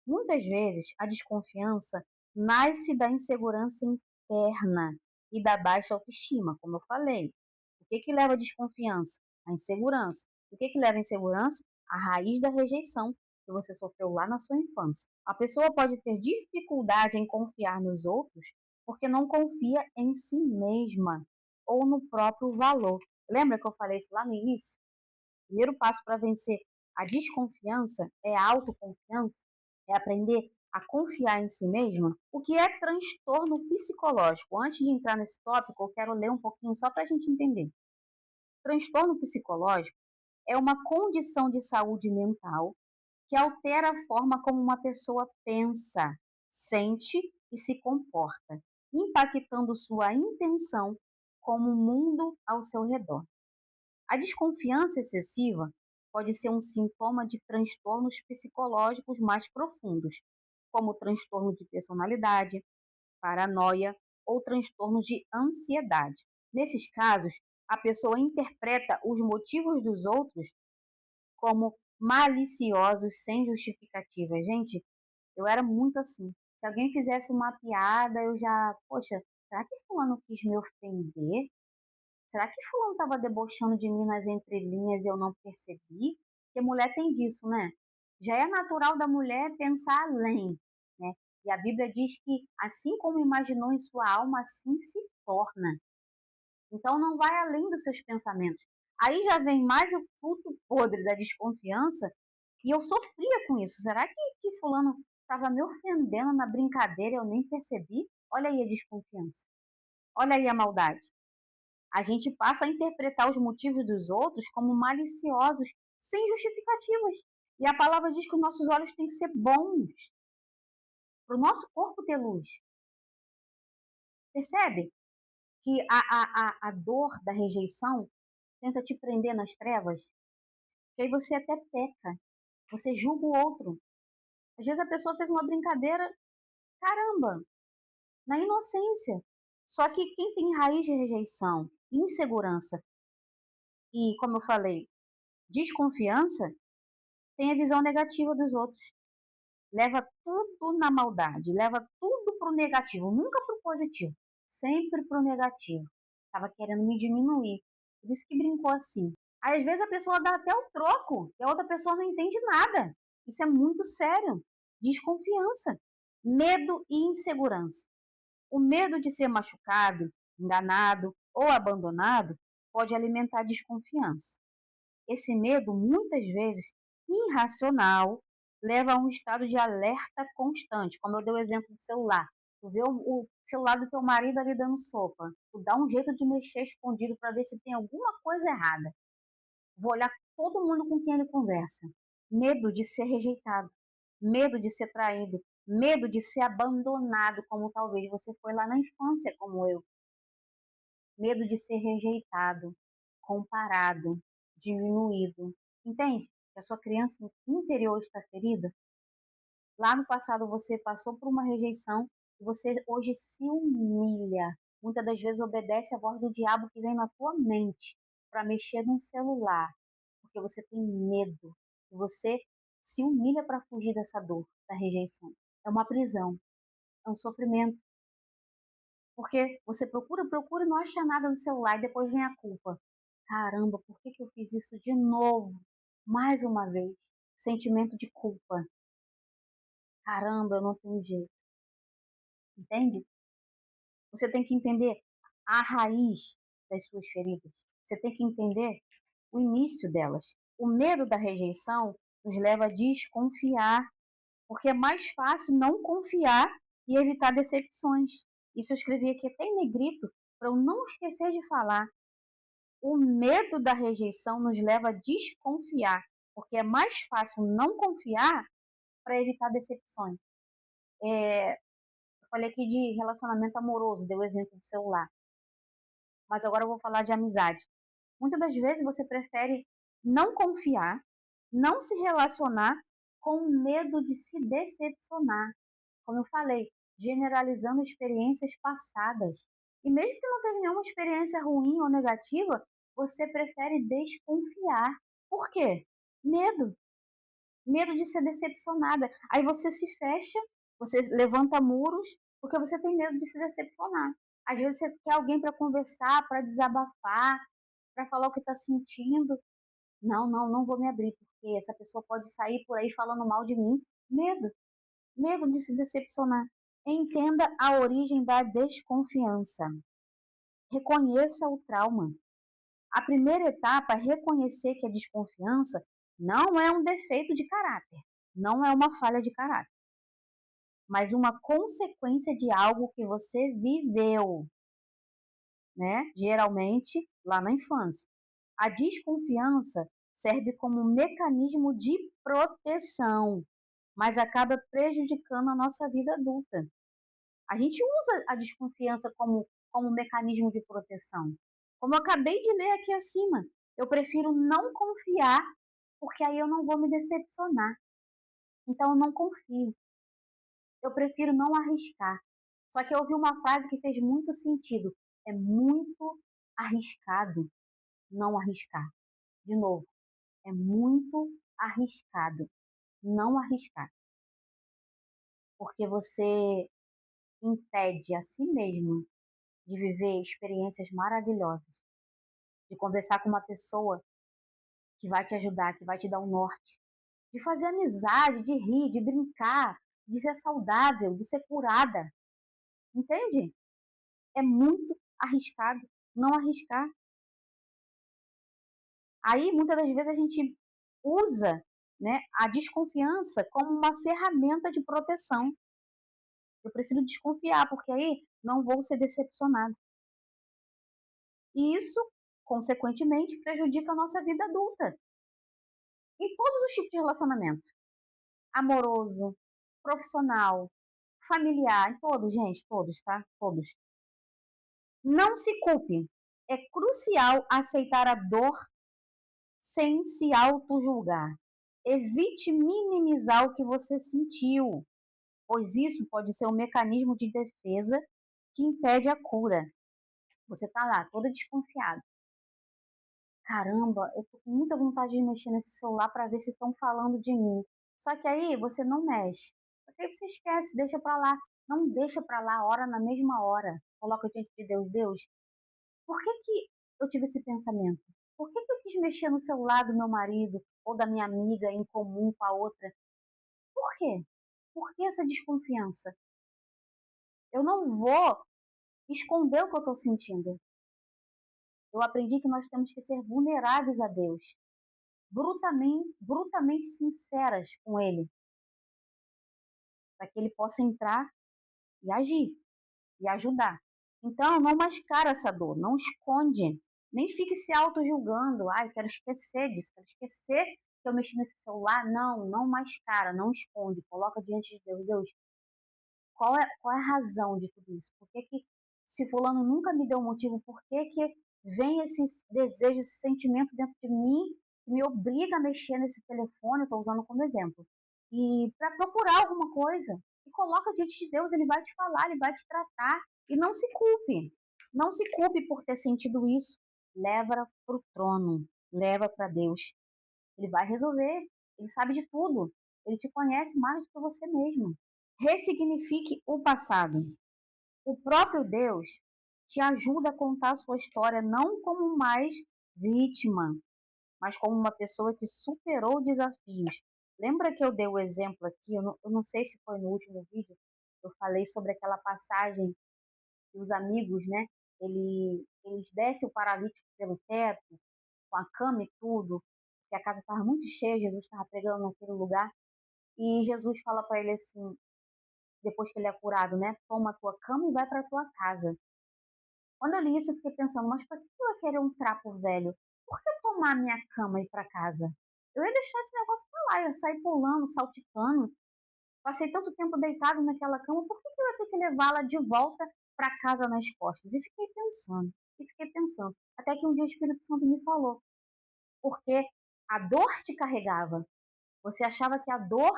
Muitas vezes, a desconfiança nasce da insegurança interna e da baixa autoestima, como eu falei. O que que leva à desconfiança? A insegurança. O que que leva à insegurança? A raiz da rejeição que você sofreu lá na sua infância. A pessoa pode ter dificuldade em confiar nos outros porque não confia em si mesma ou no próprio valor. Lembra que eu falei isso lá no início? O primeiro passo para vencer a desconfiança é a autoconfiança, é aprender a confiar em si mesma. O que é transtorno psicológico? Antes de entrar nesse tópico, eu quero ler um pouquinho só para a gente entender. Transtorno psicológico é uma condição de saúde mental que altera a forma como uma pessoa pensa, sente e se comporta, impactando sua intenção como o mundo ao seu redor. A desconfiança excessiva pode ser um sintoma de transtornos psicológicos mais profundos, como transtorno de personalidade, paranoia ou transtornos de ansiedade. Nesses casos, a pessoa interpreta os motivos dos outros como maliciosos sem justificativa. Gente, eu era muito assim. Se alguém fizesse uma piada, eu já, poxa, será que fulano quis me ofender? Será que fulano estava debochando de mim nas entrelinhas e eu não percebi? Porque mulher tem disso, né? Já é natural da mulher pensar além, né? E a Bíblia diz que assim como imaginou em sua alma, assim se torna. Então não vai além dos seus pensamentos. Aí já vem mais o fruto podre da desconfiança e eu sofria com isso. Será que fulano estava me ofendendo na brincadeira e eu nem percebi? Olha aí a desconfiança. Olha aí a maldade. A gente passa a interpretar os motivos dos outros como maliciosos, sem justificativas. E a palavra diz que os nossos olhos têm que ser bons, para o nosso corpo ter luz. Percebe que a dor da rejeição tenta te prender nas trevas? Que aí você até peca, você julga o outro. Às vezes a pessoa fez uma brincadeira, caramba, na inocência. Só que quem tem raiz de rejeição, insegurança e, como eu falei, desconfiança, tem a visão negativa dos outros. Leva tudo na maldade, leva tudo pro negativo, nunca pro positivo, sempre pro negativo. Tava querendo me diminuir, por isso que brincou assim. Aí às vezes a pessoa dá até o troco e a outra pessoa não entende nada. Isso é muito sério. Desconfiança, medo e insegurança. O medo de ser machucado, enganado ou abandonado pode alimentar desconfiança. Esse medo, muitas vezes irracional, leva a um estado de alerta constante, como eu dei o exemplo do celular. Tu vê o celular do teu marido ali dando sopa, tu dá um jeito de mexer escondido para ver se tem alguma coisa errada. Vou olhar todo mundo com quem ele conversa. Medo de ser rejeitado, medo de ser traído, medo de ser abandonado, como talvez você foi lá na infância, como eu. Medo de ser rejeitado, comparado, diminuído. Entende? Que a sua criança interior está ferida. Lá no passado você passou por uma rejeição e você hoje se humilha. Muitas das vezes obedece à voz do diabo que vem na tua mente para mexer num celular, porque você tem medo. E você se humilha para fugir dessa dor, da rejeição. É uma prisão, é um sofrimento. Porque você procura, procura e não acha nada no celular e depois vem a culpa. Caramba, por que que eu fiz isso de novo? Mais uma vez. Sentimento de culpa. Caramba, eu não tenho jeito. Entende? Você tem que entender a raiz das suas feridas. Você tem que entender o início delas. O medo da rejeição nos leva a desconfiar, porque é mais fácil não confiar e evitar decepções. Isso eu escrevi aqui até em negrito, para eu não esquecer de falar. O medo da rejeição nos leva a desconfiar, porque é mais fácil não confiar para evitar decepções. Eu falei aqui de relacionamento amoroso, dei o exemplo do celular, mas agora eu vou falar de amizade. Muitas das vezes você prefere não confiar, não se relacionar com medo de se decepcionar. Como eu falei, generalizando experiências passadas. E mesmo que não teve nenhuma experiência ruim ou negativa, você prefere desconfiar. Por quê? Medo. Medo de ser decepcionada. Aí você se fecha, você levanta muros, porque você tem medo de se decepcionar. Às vezes você quer alguém para conversar, para desabafar, para falar o que está sentindo. Não, não, não vou me abrir, porque essa pessoa pode sair por aí falando mal de mim. Medo, medo de se decepcionar. Entenda a origem da desconfiança. Reconheça o trauma. A primeira etapa é reconhecer que a desconfiança não é um defeito de caráter, não é uma falha de caráter, mas uma consequência de algo que você viveu, né? Geralmente lá na infância. A desconfiança serve como um mecanismo de proteção, mas acaba prejudicando a nossa vida adulta. A gente usa a desconfiança como um mecanismo de proteção. Como eu acabei de ler aqui acima, eu prefiro não confiar, porque aí eu não vou me decepcionar. Então eu não confio. Eu prefiro não arriscar. Só que eu ouvi uma frase que fez muito sentido. É muito arriscado não arriscar. De novo, é muito arriscado não arriscar. Porque você impede a si mesmo de viver experiências maravilhosas, de conversar com uma pessoa que vai te ajudar, que vai te dar um norte, de fazer amizade, de rir, de brincar, de ser saudável, de ser curada. Entende? É muito arriscado não arriscar. Aí, muitas das vezes, a gente usa, né, a desconfiança como uma ferramenta de proteção. Eu prefiro desconfiar, porque aí não vou ser decepcionado. E isso, consequentemente, prejudica a nossa vida adulta. Em todos os tipos de relacionamento. Amoroso, profissional, familiar, em todos, gente, todos, tá? Todos. Não se culpe. É crucial aceitar a dor sem se auto-julgar. Evite minimizar o que você sentiu, pois isso pode ser um mecanismo de defesa que impede a cura. Você tá lá, toda desconfiada. Caramba, eu tô com muita vontade de mexer nesse celular para ver se estão falando de mim. Só que aí você não mexe. Porque aí você esquece, deixa para lá. Não deixa para lá, ora na mesma hora. Coloca diante de Deus, Deus, por que que eu tive esse pensamento? Por que que eu quis mexer no celular do meu marido ou da minha amiga em comum com a outra? Por quê? Por que essa desconfiança? Eu não vou esconder o que eu estou sentindo. Eu aprendi que nós temos que ser vulneráveis a Deus, brutalmente sinceras com Ele, para que Ele possa entrar e agir e ajudar. Então, não mascara essa dor, não esconde, nem fique se auto-julgando. Ah, eu quero esquecer disso, quero esquecer que eu mexi nesse celular. Não, não mascara, não esconde, coloca diante de Deus. Deus, qual é a razão de tudo isso? Por que que, se fulano nunca me deu motivo, por que que vem esse desejo, esse sentimento dentro de mim que me obriga a mexer nesse telefone, eu estou usando como exemplo, e para procurar alguma coisa, e coloca diante de Deus, ele vai te falar, ele vai te tratar, e não se culpe, não se culpe por ter sentido isso, leva para o trono, leva para Deus, ele vai resolver, ele sabe de tudo, ele te conhece mais do que você mesmo. Ressignifique o passado. O próprio Deus te ajuda a contar a sua história não como mais vítima, mas como uma pessoa que superou desafios. Lembra que eu dei o exemplo aqui? Eu não sei se foi no último vídeo. Eu falei sobre aquela passagem que os amigos, né? Eles descem o paralítico pelo teto, com a cama e tudo, que a casa estava muito cheia, Jesus estava pregando naquele lugar. E Jesus fala para ele assim: depois que ele é curado, né? Toma a tua cama e vai para a tua casa. Quando eu li isso, eu fiquei pensando, mas para que eu ia querer um trapo velho? Por que tomar minha cama e ir para casa? Eu ia deixar esse negócio para lá, eu ia sair pulando, saltitando. Passei tanto tempo deitado naquela cama, por que eu ia ter que levá-la de volta para casa nas costas? E fiquei pensando, até que um dia o Espírito Santo me falou, porque a dor te carregava. Você achava que a dor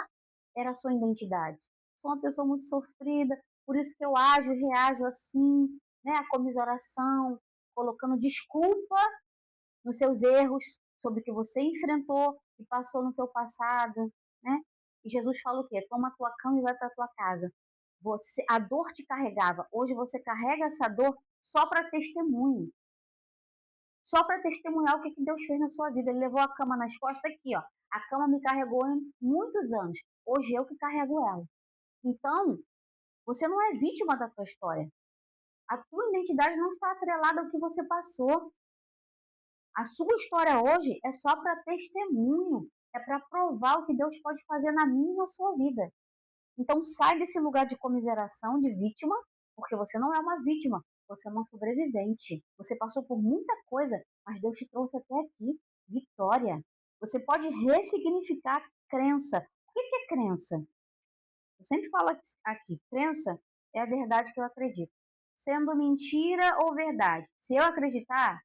era a sua identidade. Sou uma pessoa muito sofrida, por isso que eu ajo e reajo assim, né? A comiseração, colocando desculpa nos seus erros, sobre o que você enfrentou e passou no teu passado. né? E Jesus fala o quê? Toma a tua cama e vai para a tua casa. A dor te carregava. Hoje você carrega essa dor só para testemunho. Só para testemunhar o que Deus fez na sua vida. Ele levou a cama nas costas aqui, ó. A cama me carregou em muitos anos. Hoje eu que carrego ela. Então, você não é vítima da tua história. A tua identidade não está atrelada ao que você passou. A sua história hoje é só para testemunho. É para provar o que Deus pode fazer na minha e na sua vida. Então sai desse lugar de comiseração, de vítima, porque você não é uma vítima, você é uma sobrevivente. Você passou por muita coisa, mas Deus te trouxe até aqui. Vitória. Você pode ressignificar crença. O que é crença? Eu sempre falo aqui, crença é a verdade que eu acredito. Sendo mentira ou verdade. Se eu acreditar,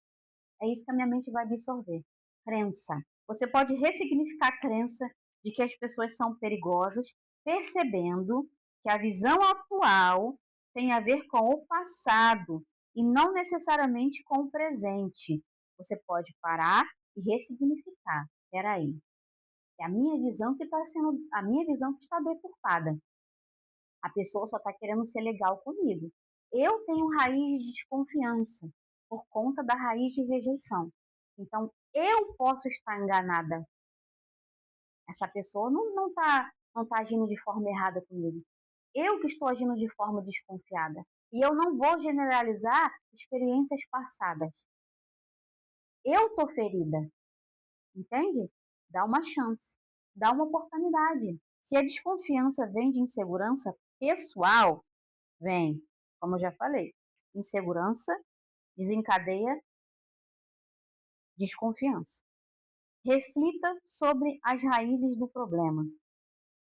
é isso que a minha mente vai absorver. Crença. Você pode ressignificar a crença de que as pessoas são perigosas, percebendo que a visão atual tem a ver com o passado e não necessariamente com o presente. Você pode parar e ressignificar. Espera aí. É a minha visão que está sendo, a minha visão que está deturpada. A pessoa só está querendo ser legal comigo. Eu tenho raiz de desconfiança por conta da raiz de rejeição. Então, eu posso estar enganada. Essa pessoa não tá agindo de forma errada comigo. Eu que estou agindo de forma desconfiada. E eu não vou generalizar experiências passadas. Eu tô ferida. Entende? Dá uma chance. Dá uma oportunidade. Se a desconfiança vem de insegurança pessoal, vem, como eu já falei, insegurança desencadeia desconfiança. Reflita sobre as raízes do problema.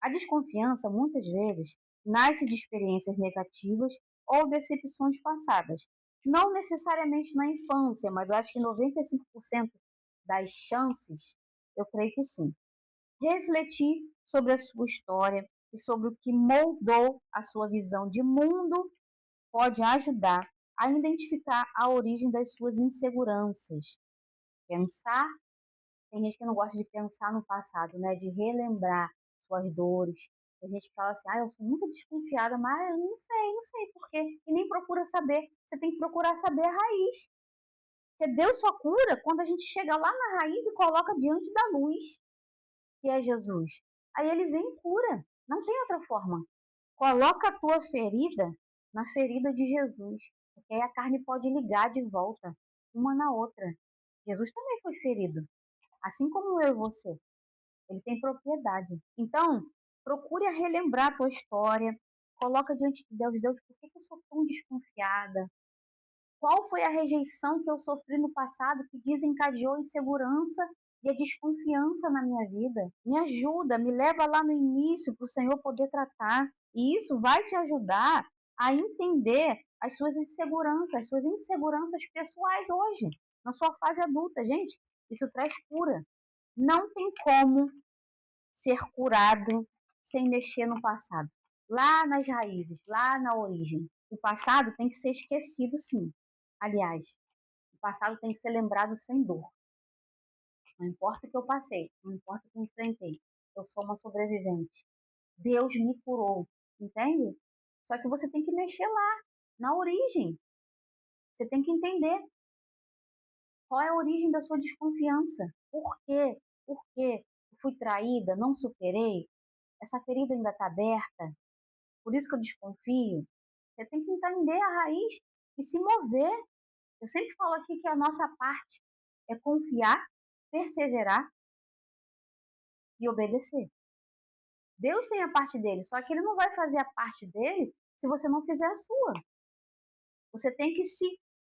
A desconfiança, muitas vezes, nasce de experiências negativas ou decepções passadas. Não necessariamente na infância, mas eu acho que 95% das chances, eu creio que sim. Refletir sobre a sua história e sobre o que moldou a sua visão de mundo pode ajudar a identificar a origem das suas inseguranças. Pensar, tem gente que não gosta de pensar no passado, né? De relembrar suas dores. Tem gente que fala assim, eu sou muito desconfiada, mas eu não sei por quê. E nem procura saber. Você tem que procurar saber a raiz. Porque Deus só cura quando a gente chega lá na raiz e coloca diante da luz, que é Jesus. Aí ele vem e cura. Não tem outra forma. Coloca a tua ferida na ferida de Jesus, porque aí a carne pode ligar de volta, uma na outra. Jesus também foi ferido, assim como eu e você. Ele tem propriedade. Então, procure relembrar a tua história, coloca diante de Deus, Deus, por que eu sou tão desconfiada? Qual foi a rejeição que eu sofri no passado que desencadeou a insegurança e a desconfiança na minha vida? Me ajuda, me leva lá no início para o Senhor poder tratar. E isso vai te ajudar a entender as suas inseguranças pessoais hoje, na sua fase adulta. Gente, isso traz cura. Não tem como ser curado sem mexer no passado. Lá nas raízes, lá na origem. O passado tem que ser esquecido, sim. Aliás, o passado tem que ser lembrado sem dor. Não importa o que eu passei, não importa o que eu enfrentei. Eu sou uma sobrevivente. Deus me curou, entende? Só que você tem que mexer lá, na origem. Você tem que entender qual é a origem da sua desconfiança. Por quê? Por quê? Eu fui traída, não superei? Essa ferida ainda está aberta? Por isso que eu desconfio? Você tem que entender a raiz e se mover. Eu sempre falo aqui que a nossa parte é confiar, perseverar e obedecer. Deus tem a parte dele, só que ele não vai fazer a parte dele se você não fizer a sua. Você tem que se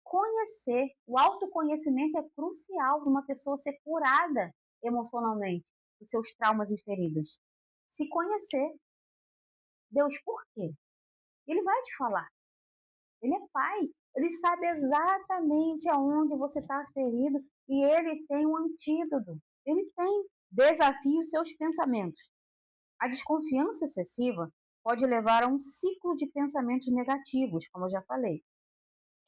conhecer. O autoconhecimento é crucial para uma pessoa ser curada emocionalmente dos seus traumas e feridas. Se conhecer. Deus, por quê? Ele vai te falar. Ele é pai. Ele sabe exatamente aonde você está ferido e ele tem um antídoto. Ele tem. Desafie os seus pensamentos. A desconfiança excessiva pode levar a um ciclo de pensamentos negativos, como eu já falei.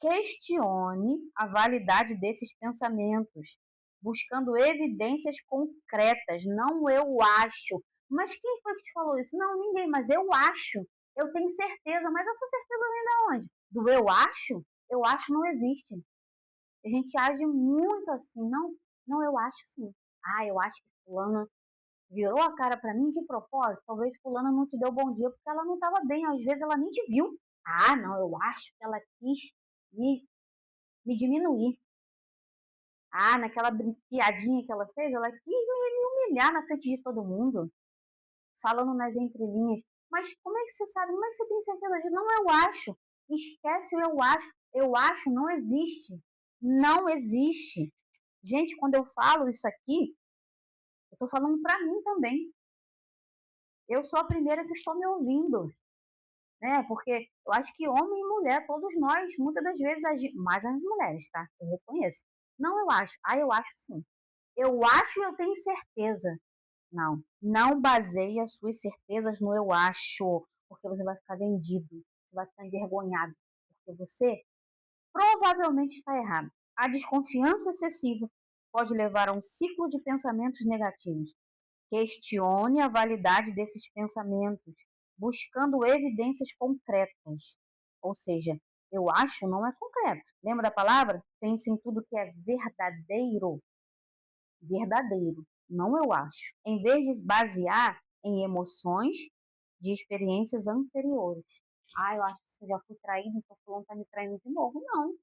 Questione a validade desses pensamentos, buscando evidências concretas, não eu acho, Mas quem foi que te falou isso? Não, ninguém, mas eu acho, eu tenho certeza, mas essa certeza vem da onde? Do eu acho? Eu acho não existe. A gente age muito assim, não, não, eu acho sim. Ah, eu acho que fulano virou a cara pra mim de propósito. Talvez fulana não te deu bom dia porque ela não estava bem, às vezes ela nem te viu. Ah, não, eu acho que ela quis me, me diminuir. Ah, naquela piadinha que ela fez, ela quis me humilhar na frente de todo mundo, falando nas entrelinhas. Mas como é que você sabe? Como é que você tem certeza disso? Não, eu acho. Esquece o eu acho. Eu acho não existe. Não existe. Gente, quando eu falo isso aqui, eu tô falando pra mim também. Eu sou a primeira que estou me ouvindo, né? Porque eu acho que homem e mulher, todos nós, muitas das vezes agimos, mais as mulheres, tá? Eu reconheço. Não, eu acho. Ah, eu acho sim. Eu acho e eu tenho certeza. Não, não baseie as suas certezas no eu acho, porque você vai ficar vendido, você vai ficar envergonhado, porque você provavelmente está errado. A desconfiança excessiva pode levar a um ciclo de pensamentos negativos. Questione a validade desses pensamentos, buscando evidências concretas. Ou seja, eu acho não é concreto. Lembra da palavra? Pense em tudo que é verdadeiro. Verdadeiro, não eu acho. Em vez de basear em emoções de experiências anteriores. Ah, eu acho que eu já fui traído, então fulano está me traindo de novo. Não.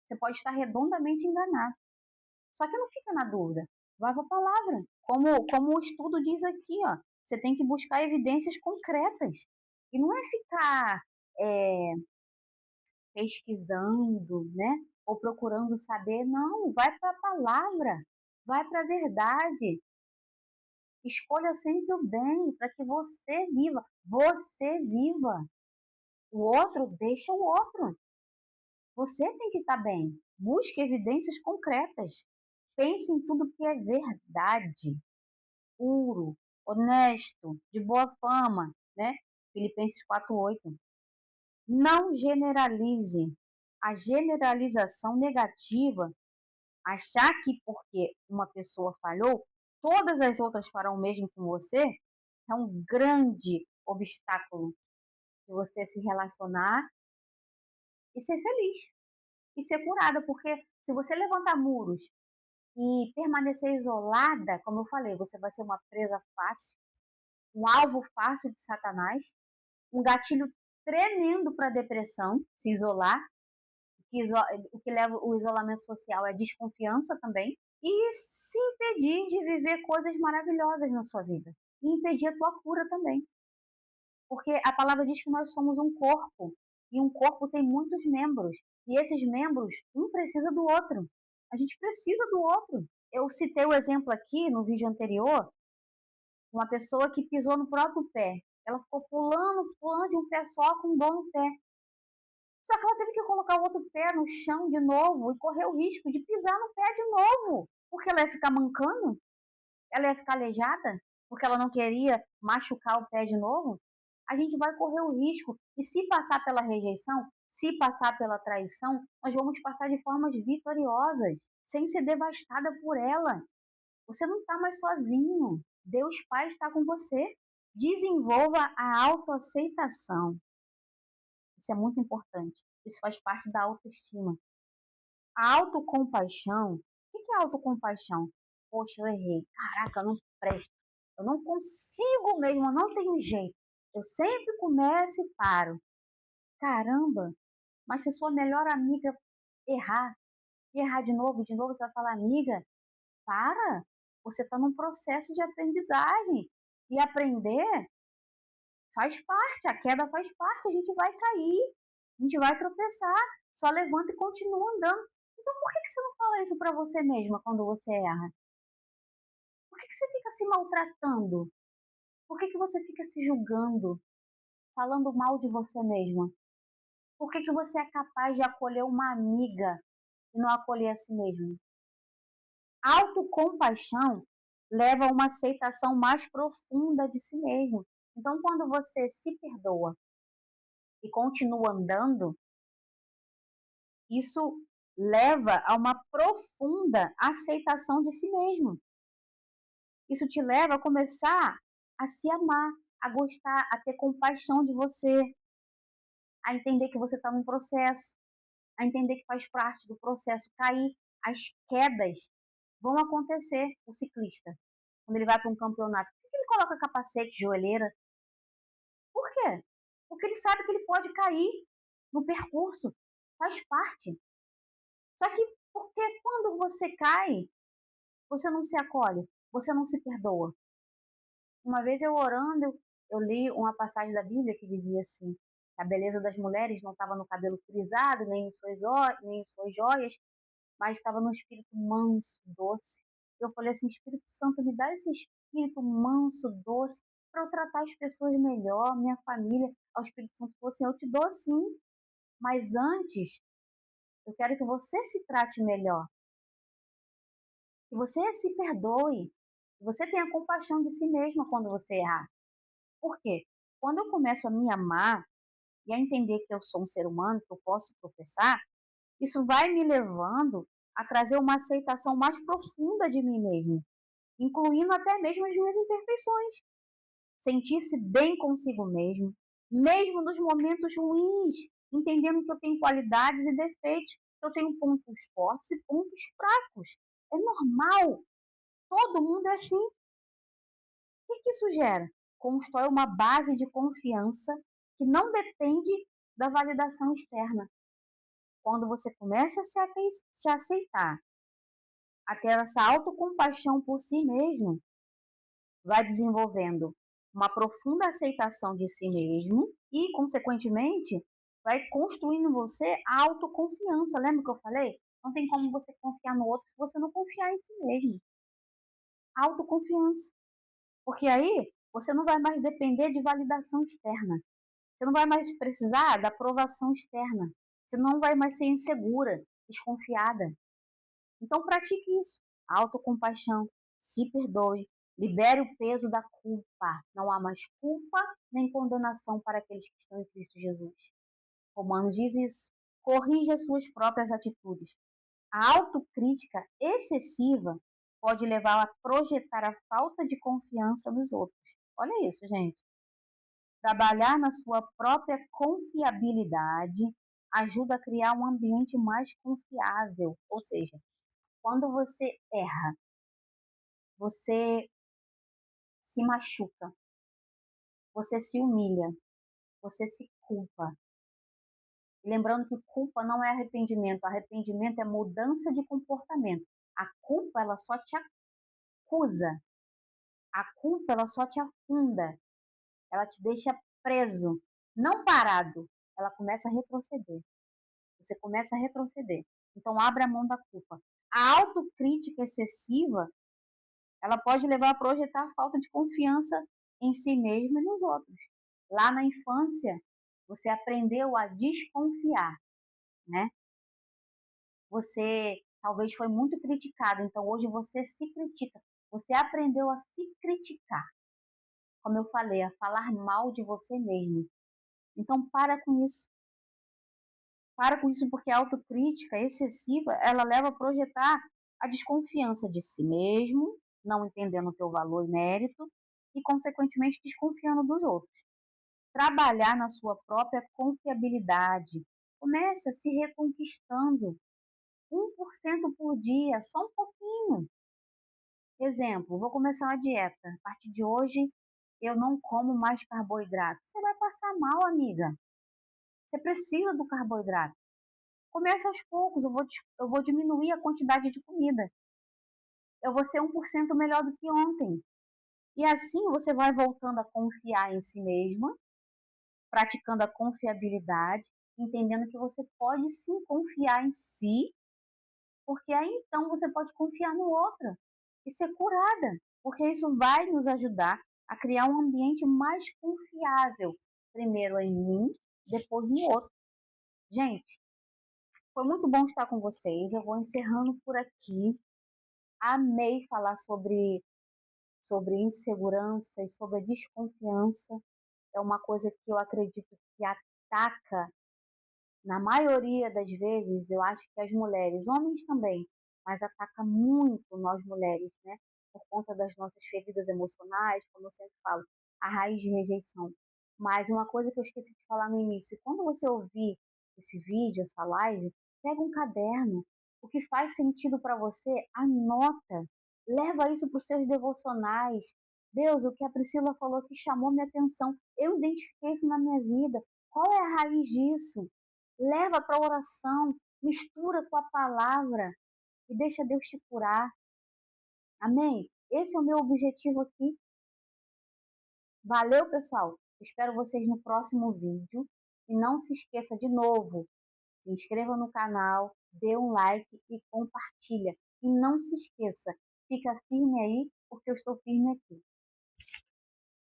Você pode estar redondamente enganado. Só que não fica na dúvida. Vai para a palavra. Como o estudo diz aqui, ó. Você tem que buscar evidências concretas. E não é ficar é, pesquisando, né? Ou procurando saber. Não, vai para a palavra. Vai para a verdade. Escolha sempre o bem para que você viva. Você viva. O outro, deixa o outro. Você tem que estar bem. Busque evidências concretas. Pense em tudo que é verdade, puro, honesto, de boa fama, né? Filipenses 4:8. Não generalize. A generalização negativa, achar que porque uma pessoa falhou, todas as outras farão o mesmo com você, é um grande obstáculo de você se relacionar e ser feliz e ser curada, porque se você levantar muros e permanecer isolada, como eu falei, você vai ser uma presa fácil, um alvo fácil de Satanás, um gatilho tremendo para a depressão, se isolar, o que leva o isolamento social é desconfiança também, e se impedir de viver coisas maravilhosas na sua vida, e impedir a tua cura também. Porque a palavra diz que nós somos um corpo, e um corpo tem muitos membros, e esses membros, um precisa do outro. A gente precisa do outro. Eu citei o exemplo aqui no vídeo anterior, uma pessoa que pisou no próprio pé. Ela ficou pulando, pulando de um pé só com dor no pé. Só que ela teve que colocar o outro pé no chão de novo e correr o risco de pisar no pé de novo. Porque ela ia ficar mancando, ela ia ficar aleijada, porque ela não queria machucar o pé de novo. A gente vai correr o risco. E se passar pela rejeição, se passar pela traição, nós vamos passar de formas vitoriosas, sem ser devastada por ela. Você não está mais sozinho. Deus Pai está com você. Desenvolva a autoaceitação. Isso é muito importante. Isso faz parte da autoestima. A autocompaixão. O que é autocompaixão? Poxa, eu errei. Caraca, eu não presto. Eu não consigo mesmo, eu não tenho jeito. Eu sempre começo e paro. Caramba, mas se sua melhor amiga errar, e errar de novo, você vai falar, amiga, para. Você está num processo de aprendizagem. E aprender faz parte, a queda faz parte, a gente vai cair, a gente vai tropeçar, só levanta e continua andando. Então por que você não fala isso para você mesma quando você erra? Por que você fica se maltratando? Por que você fica se julgando, falando mal de você mesma? Por que você é capaz de acolher uma amiga e não acolher a si mesmo? Autocompaixão leva a uma aceitação mais profunda de si mesmo. Então, quando você se perdoa e continua andando, isso leva a uma profunda aceitação de si mesmo. Isso te leva a começar a se amar, a gostar, a ter compaixão de você, a entender que você está num processo, a entender que faz parte do processo cair. As quedas vão acontecer. O ciclista, quando ele vai para um campeonato, por que ele coloca capacete, joelheira? Por quê? Porque ele sabe que ele pode cair no percurso, faz parte. Só que porque quando você cai, você não se acolhe, você não se perdoa. Uma vez eu orando, eu li uma passagem da Bíblia que dizia assim: que a beleza das mulheres não estava no cabelo frisado, nem em suas joias, mas estava no espírito manso, doce. Eu falei assim: Espírito Santo, me dá esse espírito manso, doce, para eu tratar as pessoas melhor, minha família. Ao Espírito Santo falou assim: eu te dou sim, mas antes eu quero que você se trate melhor, que você se perdoe, que você tenha compaixão de si mesma quando você errar. Por quê? Quando eu começo a me amar e a entender que eu sou um ser humano, que eu posso tropeçar, isso vai me levando a trazer uma aceitação mais profunda de mim mesmo, incluindo até mesmo as minhas imperfeições. Sentir-se bem consigo mesmo, mesmo nos momentos ruins, entendendo que eu tenho qualidades e defeitos, que eu tenho pontos fortes e pontos fracos. É normal, todo mundo é assim. O que isso gera? Constrói uma base de confiança que não depende da validação externa. Quando você começa a se aceitar, a ter essa autocompaixão por si mesmo, vai desenvolvendo uma profunda aceitação de si mesmo e, consequentemente, vai construindo em você a autoconfiança. Lembra que eu falei? Não tem como você confiar no outro se você não confiar em si mesmo. Autoconfiança. Porque aí você não vai mais depender de validação externa. Você não vai mais precisar da aprovação externa. Você não vai mais ser insegura, desconfiada. Então pratique isso. Autocompaixão, se perdoe, libere o peso da culpa. Não há mais culpa nem condenação para aqueles que estão em Cristo Jesus. Romanos diz isso. Corrija as suas próprias atitudes. A autocrítica excessiva pode levar a projetar a falta de confiança nos outros. Olha isso, gente. Trabalhar na sua própria confiabilidade ajuda a criar um ambiente mais confiável. Ou seja, quando você erra, você se machuca, você se humilha, você se culpa. Lembrando que culpa não é arrependimento é mudança de comportamento. A culpa, ela só te acusa, a culpa, ela só te afunda, ela te deixa preso, não parado, ela começa a retroceder. Você começa a retroceder. Então, abra a mão da culpa. A autocrítica excessiva, ela pode levar a projetar a falta de confiança em si mesmo e nos outros. Lá na infância, você aprendeu a desconfiar, né? Você talvez foi muito criticado, então hoje você se critica. Você aprendeu a se criticar. Como eu falei, a falar mal de você mesmo. Então para com isso. Para com isso porque a autocrítica excessiva, ela leva a projetar a desconfiança de si mesmo, não entendendo o teu valor e mérito e consequentemente desconfiando dos outros. Trabalhar na sua própria confiabilidade. Comece se reconquistando 1% por dia, só um pouquinho. Exemplo, vou começar uma dieta. A partir de hoje, eu não como mais carboidrato. Você vai passar mal, amiga. Você precisa do carboidrato. Comece aos poucos, eu vou diminuir a quantidade de comida. Eu vou ser 1% melhor do que ontem. E assim você vai voltando a confiar em si mesma, praticando a confiabilidade, entendendo que você pode sim confiar em si, porque aí então você pode confiar no outro e ser curada, porque isso vai nos ajudar a criar um ambiente mais confiável, primeiro em mim, depois no outro. Gente, foi muito bom estar com vocês. Eu vou encerrando por aqui. Amei falar sobre insegurança e sobre a desconfiança. É uma coisa que eu acredito que ataca, na maioria das vezes, eu acho que as mulheres, homens também, mas ataca muito nós mulheres, né? por conta das nossas feridas emocionais, como eu sempre falo, a raiz de rejeição. Mas uma coisa que eu esqueci de falar no início, quando você ouvir esse vídeo, essa live, pega um caderno, o que faz sentido para você, anota, leva isso para os seus devocionais. Deus, o que a Priscila falou que chamou minha atenção, eu identifiquei isso na minha vida. Qual é a raiz disso? Leva para a oração, mistura com a palavra e deixa Deus te curar. Amém? Esse é o meu objetivo aqui. Valeu, pessoal. Espero vocês no próximo vídeo. E não se esqueça de novo, se inscreva no canal, dê um like e compartilha. E não se esqueça, fica firme aí, porque eu estou firme aqui.